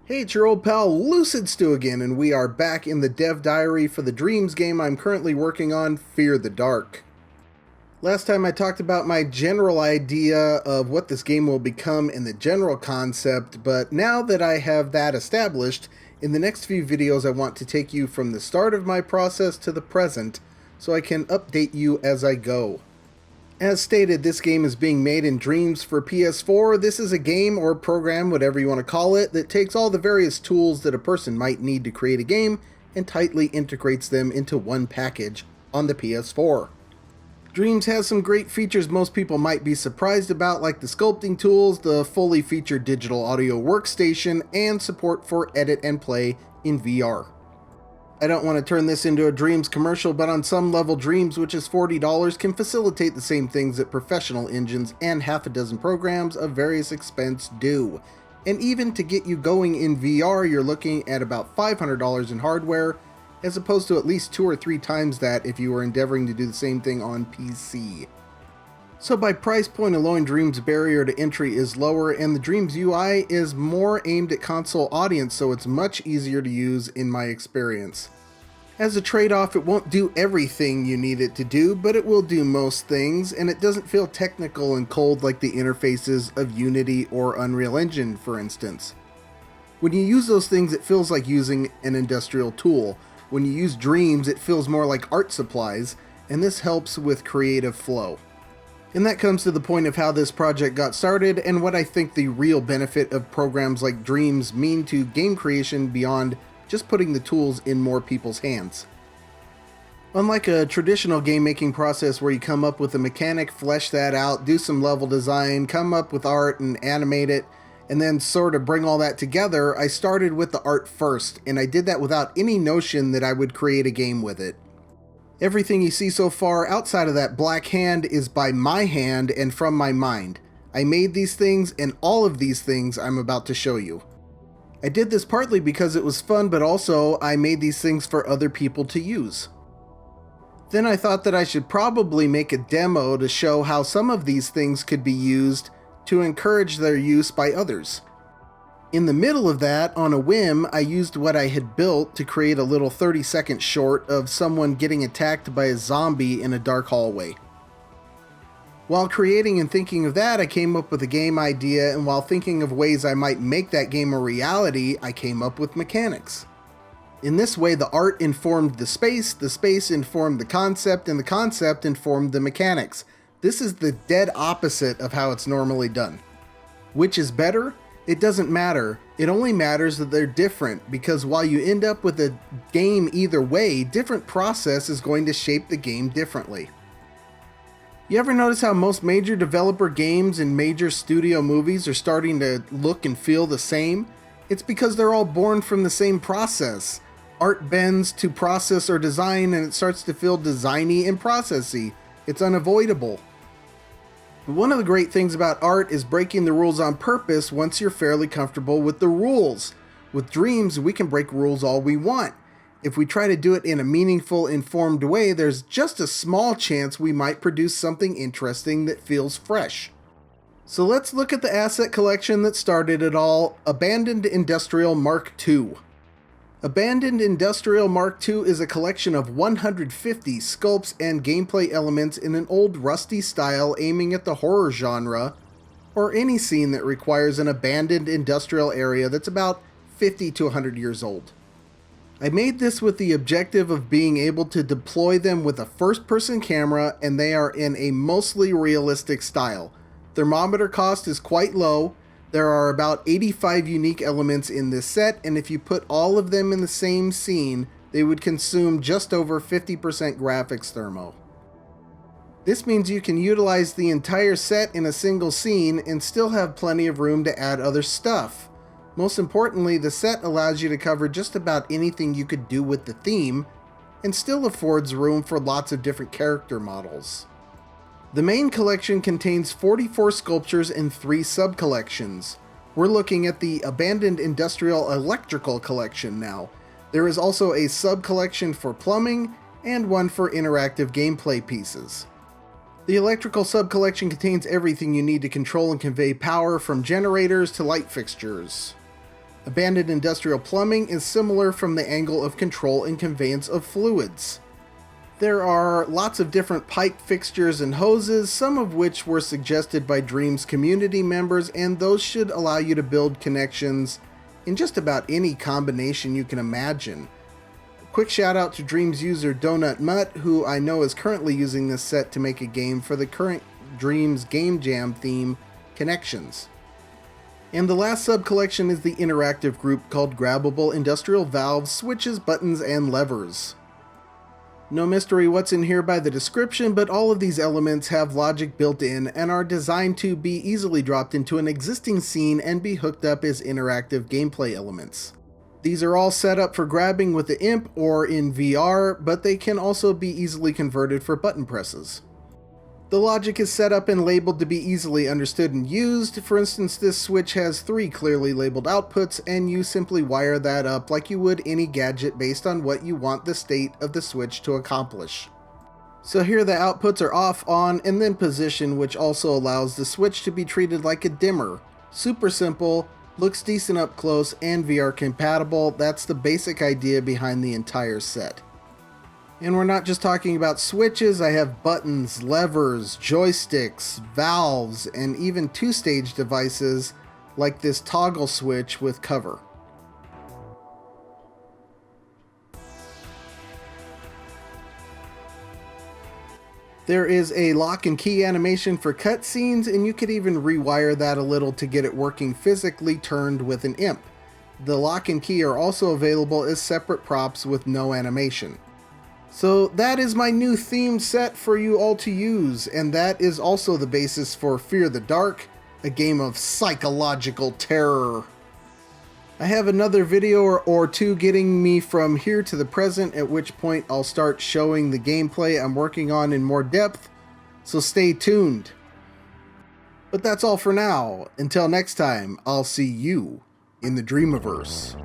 Hey, it's your old pal Lucid Stew again, and we are back in the dev diary for the Dreams game I'm currently working on, Fear the Dark. Last time I talked about my general idea of what this game will become and the general concept, but now that I have that established, in the next few videos I want to take you from the start of my process to the present, so I can update you as I go. As stated, this game is being made in Dreams for PS4. This is a game or program, whatever you want to call it, that takes all the various tools that a person might need to create a game and tightly integrates them into one package on the PS4. Dreams has some great features most people might be surprised about, like the sculpting tools, the fully featured digital audio workstation, and support for edit and play in VR. I don't want to turn this into a Dreams commercial, but on some level Dreams, which is $40, can facilitate the same things that professional engines and half a dozen programs of various expense do. And even to get you going in VR, you're looking at about $500 in hardware, as opposed to at least 2 or 3 times that if you were endeavoring to do the same thing on PC. So by price point alone, Dreams' barrier to entry is lower, and the Dreams UI is more aimed at console audience, so it's much easier to use in my experience. As a trade-off, it won't do everything you need it to do, but it will do most things, and it doesn't feel technical and cold like the interfaces of Unity or Unreal Engine, for instance. When you use those things, it feels like using an industrial tool. When you use Dreams, it feels more like art supplies, and this helps with creative flow. And that comes to the point of how this project got started and what I think the real benefit of programs like Dreams mean to game creation beyond just putting the tools in more people's hands. Unlike a traditional game making process where you come up with a mechanic, flesh that out, do some level design, come up with art and animate it, and then sort of bring all that together, I started with the art first, and I did that without any notion that I would create a game with it. Everything you see so far outside of that black hand is by my hand and from my mind. I made these things, and all of these things I'm about to show you. I did this partly because it was fun, but also I made these things for other people to use. Then I thought that I should probably make a demo to show how some of these things could be used to encourage their use by others. In the middle of that, on a whim, I used what I had built to create a little 30-second short of someone getting attacked by a zombie in a dark hallway. While creating and thinking of that, I came up with a game idea, and while thinking of ways I might make that game a reality, I came up with mechanics. In this way, the art informed the space informed the concept, and the concept informed the mechanics. This is the dead opposite of how it's normally done. Which is better? It doesn't matter. It only matters that they're different, because while you end up with a game either way, different process is going to shape the game differently. You ever notice how most major developer games and major studio movies are starting to look and feel the same? It's because they're all born from the same process. Art bends to process or design, and it starts to feel designy and processy. It's unavoidable. One of the great things about art is breaking the rules on purpose once you're fairly comfortable with the rules. With Dreams, we can break rules all we want. If we try to do it in a meaningful, informed way, there's just a small chance we might produce something interesting that feels fresh. So let's look at the asset collection that started it all, Abandoned Industrial Mark II. Abandoned Industrial Mark II is a collection of 150 sculpts and gameplay elements in an old rusty style aiming at the horror genre, or any scene that requires an abandoned industrial area that's about 50 to 100 years old. I made this with the objective of being able to deploy them with a first-person camera, and they are in a mostly realistic style. Thermometer cost is quite low. There are about 85 unique elements in this set, and if you put all of them in the same scene, they would consume just over 50% graphics thermo. This means you can utilize the entire set in a single scene and still have plenty of room to add other stuff. Most importantly, the set allows you to cover just about anything you could do with the theme, and still affords room for lots of different character models. The main collection contains 44 sculptures and 3 sub-collections. We're looking at the Abandoned Industrial Electrical Collection now. There is also a sub-collection for plumbing, and one for interactive gameplay pieces. The electrical sub-collection contains everything you need to control and convey power, from generators to light fixtures. Abandoned industrial plumbing is similar from the angle of control and conveyance of fluids. There are lots of different pipe fixtures and hoses, some of which were suggested by Dreams community members, and those should allow you to build connections in just about any combination you can imagine. Quick shout out to Dreams user Donut Mutt, who I know is currently using this set to make a game for the current Dreams Game Jam theme, Connections. And the last sub-collection is the interactive group called Grabbable Industrial Valves, Switches, Buttons, and Levers. No mystery what's in here by the description, but all of these elements have logic built in and are designed to be easily dropped into an existing scene and be hooked up as interactive gameplay elements. These are all set up for grabbing with the imp or in VR, but they can also be easily converted for button presses. The logic is set up and labeled to be easily understood and used. For instance, this switch has 3 clearly labeled outputs, and you simply wire that up like you would any gadget based on what you want the state of the switch to accomplish. So here the outputs are off, on, and then position, which also allows the switch to be treated like a dimmer. Super simple, looks decent up close, and VR compatible. That's the basic idea behind the entire set. And we're not just talking about switches, I have buttons, levers, joysticks, valves, and even 2-stage devices like this toggle switch with cover. There is a lock and key animation for cutscenes, and you could even rewire that a little to get it working physically turned with an imp. The lock and key are also available as separate props with no animation. So that is my new theme set for you all to use, and that is also the basis for Fear the Dark, a game of psychological terror. I have another video or two getting me from here to the present, at which point I'll start showing the gameplay I'm working on in more depth, so stay tuned. But that's all for now. Until next time, I'll see you in the Dreamiverse.